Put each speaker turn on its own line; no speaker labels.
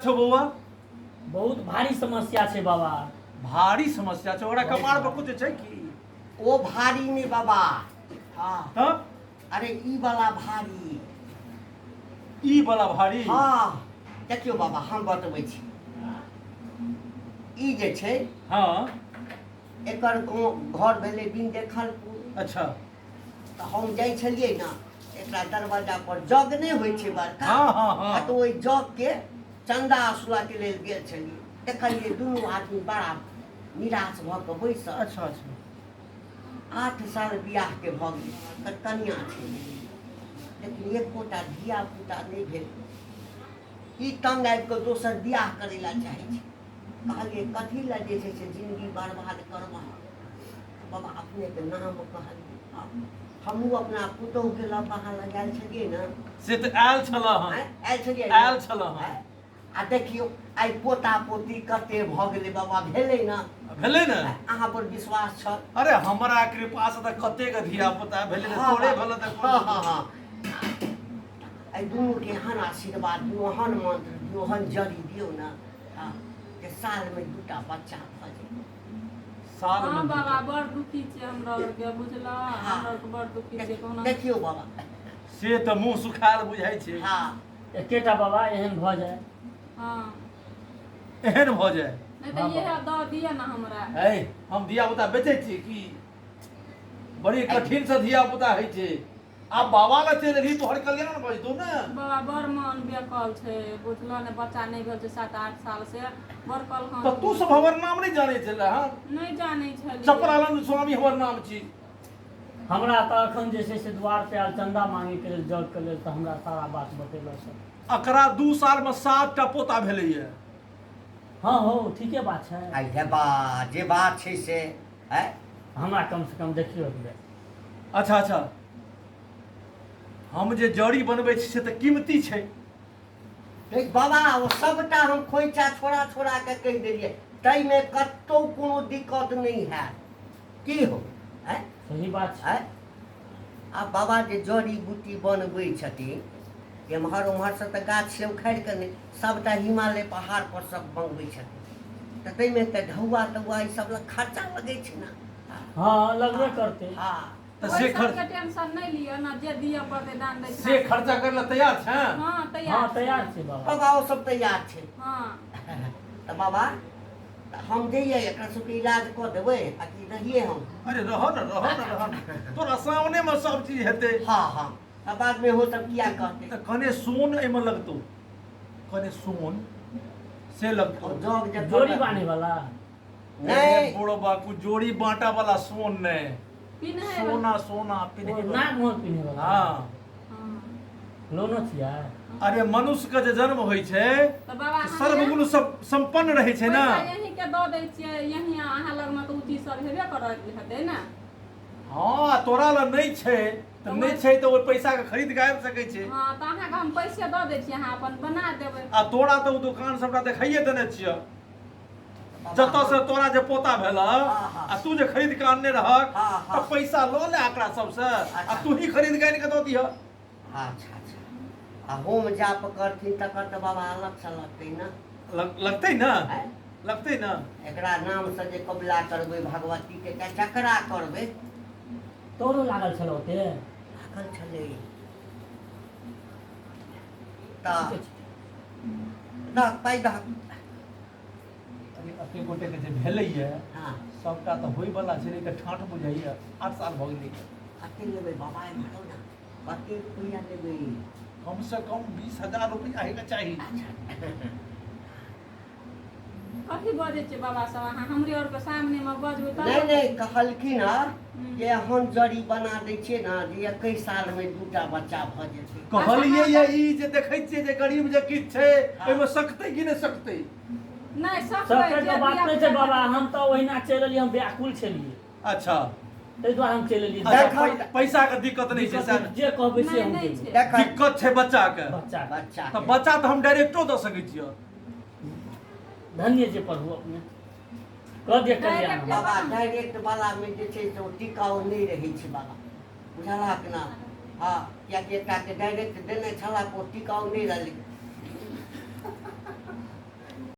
छो बउआ
बहुत भारी समस्या छे बाबा।
भारी समस्या छो ओकरा कपाड़ पर कुछ छै की
ओ भारी नहीं बाबा। हाँ
हां
अरे ई वाला भारी।
ई वाला भारी
हाँ देखियो बाबा हम बतबै छी। ई जे छै
हां
एकर घर भेलै बिन देखलपुर।
अच्छा
तऽ हम जाइ छलियै ना एकरा दरवाजा पर जग नहीं होइ छै बड़का।
हाँ, हाँ, हाँ।
तऽ ओहि जग के चंदा असुआ के लेल गेल छलियै देखलियै दुनू आदमी बड़ा निराश भऽ कऽ बैसल।
अच्छा अच्छा
8 साल बियाह के भऽ गेलै एकर कनिया छै लेकिन एकोटा धिया पुता नहीं भेल। ई तंग आबि कऽ दोसर बियाह करै ला चाहै छै। कहलिए कथी ला जे छै से जिंदगी बर्बाद करबा बाबा अपने के नाम कहलिए। हमहूँ अपना पुतहु के लऽ कहाँ लगायल छलियै ना
से तऽ आयल छला हँ
आयल छलियै
आयल छला हँ
आ देखियो आई पोता पोती कते भऽ गेलै बाबा भेलै ना
भेलै ने
अहाँ पर विश्वास छल।
अरे हमरा कृपा से तऽ कतेक धिया पुता भेलै ने
हाँ,
तोरे भेल तऽ
हाँ हाँ हाँ आई दुनू के एहन आशीर्वाद दियो एहन मंत्र दियो एहन जड़ी दियो ना जे साल में 2टा बच्चा भऽ जाए।
साल
हाँ
में
बाबा बड़ दुखी छे हमरा और के बुझला हमरा के बड़ दुखी छे कोना
देखियो बाबा
से तऽ मुंह सुखायल बुझाइ छै
हाँ
एकेटा बाबा एहन भऽ जाए।
हाँ
एहन भऽ जाए
नहीं तो ये दऽ दिया ना हमरा।
है हम धिया पुता बेचै छियै की बड़ी कठिन से धिया पुता होइ छै। आब बाबा लग चलि रही तोहर कल्याण बजतौ ने
बाबा बड़ मन बेकल छे बुझला ने बच्चा नहीं भेल छे 7-8 साल से बड़ कल हम
तऽ तू सब हमर नाम नहीं जानै छले हां
नहीं जाने छलिए।
चपरानंद स्वामी हमर नाम छी।
हमरा तऽ एखन जे छै से द्वार पे आयल चंदा मांगे के लेल जग के लेल तऽ हमरा सारा बात बतेलक सब।
एकरा 2 साल में 7 टा पोता भेलैया।
हाँ हो ठीके बात छै।
आई हे बा जे बात छै से है
हमरा कम से कम देखियो ले।
अच्छा अच्छा हम जे जड़ी बनबै छी से तऽ कीमती छै।
देख बाबा वो सबटा हम खोइचा छोड़ा छोड़ा के कह देलिए तई में कतौ कोनो दिक्कत नहीं है की हो है
सही बात छै।
आ बाबा जे जड़ी बूटी बनबै छथिन एम्हर उम्हर से तऽ गाछ से उखाड़ि कऽ नहीं सबटा हिमालय पहाड़ पर सब मंगबै छथिन तऽ तई में तऽ ढौआ तौआ ई सब लग खर्चा लगै छै ना।
हाँ लगबे करते।
हाँ
तऽ
कोई
से
सब के टेंशन नहीं लियो ना जे दिया पड़ते दान दे
से खर्चा करे ला तैयार छै।
हाँ तैयार
हाँ तैयार छै बाबा।
बाबा वो सब तैयार छै।
हाँ
तऽ बाबा हम जइए एकरा सबके इलाज कऽ देबै आ कि रहिए हम।
अरे रह न तोरा सामने में सब चीज हेतै।
हाँ हाँ आ बाद में हो सब किया कहते
तऽ कने सोन एमे लगतौ कने सोन से लगतौ
और जग जब
जोड़ी बांधे वाला
नहीं
बूढ़ो बापू जोड़ी बांटा वाला सोन ने
पिन्हे
सोना सोना
ओ
पिन्हे
नाक मोर पिन्हे वाला।
हाँ
हाँ
लोनो छिया।
अरे मनुष्य के जे जन्म होइ छै
तो बाबा
तऽ सर्वगुण सब संपन्न रहै छै ना।
पैसा यहीं के दऽ दै छियै यहीं अहाँ लग में तो उ चीज सब हेबे करत हेतै ना।
हाँ तोरा लग नहीं छै तऽ नहीं छै तऽ ओइ पैसा के खरीद के आबि सकै छै।
हाँ तो अहाँ के हम पैसे दऽ दै छियै अहाँ अपन बना देबै।
आ तोरा तऽ ओ दुकान सबटा देखाइए देने छियै जतऽ से तोरा जे पोता भेला
हाँ।
आ तू जे खरीद के आनने रहक
हाँ, हाँ।
तऽ पैसा लऽ ले एकरा सबसे आ
अच्छा।
तू ही खरीद के आनि के दऽ दिह।
अच्छा अच्छा आ होम जाप करथिन तकर तऽ बाबा अलग से लगतै ना।
लगतै ना
हैं?
लगतै ना।
एकरा नाम से जे कबला करबै भगवती के चाहे जकरा करबै
तोरो लागल छलो ओते।
लागल छलै तऽ दह पाइ दह
अते गोटे के जे भेलैया
हाँ
सबटा तऽ होय वाला छै नहि तऽ ठाठ बुझाइया 8 साल भऽ गेलै
कते लेबै बाबा एम्हरो ना कते रुपैआ लेबै
कम से कम 20,000 रुपया होइके चाही।
कथी बजै छियै बाबा सब अहाँ हमरे और के सामने में बजबै तब
नहीं नहीं कहलखिन जे एहन जड़ी बना दै छियै ना जे 21 साल में 2टा बच्चा भऽ जेतै।
कहलिए ये ई जे देखै छियै जे गरीब जे किछ छै ओइमे सकतै कि नहि सकतै।
नहीं सब
सबके तो बात नहीं छै बाबा। हम तो ओहिना चलि एलियै हम व्याकुल छलियै
अच्छा
ताहि दुआरे हम चलि एलियै।
अच्छा पैसा के दिक्कत नहीं छै सर
जे कहबै से हम
नहीं
देबै।
छै
देख
दिक्कत छै बच्चा के
बच्चा
बच्चा
तऽ बच्चा तऽ हम डायरेक्टो दऽ सकै छियै।
धन्य जे पढ़ू अपने कह दे कल्याण
Direct
बाबा डायरेक्ट वाला में जे छै से ओ टिकाउ नहीं रहै छै बाबा बुझलक ना। हाँ कियाकि एकटा के डायरेक्ट देने छला ओ टिकाउ नहीं रहलै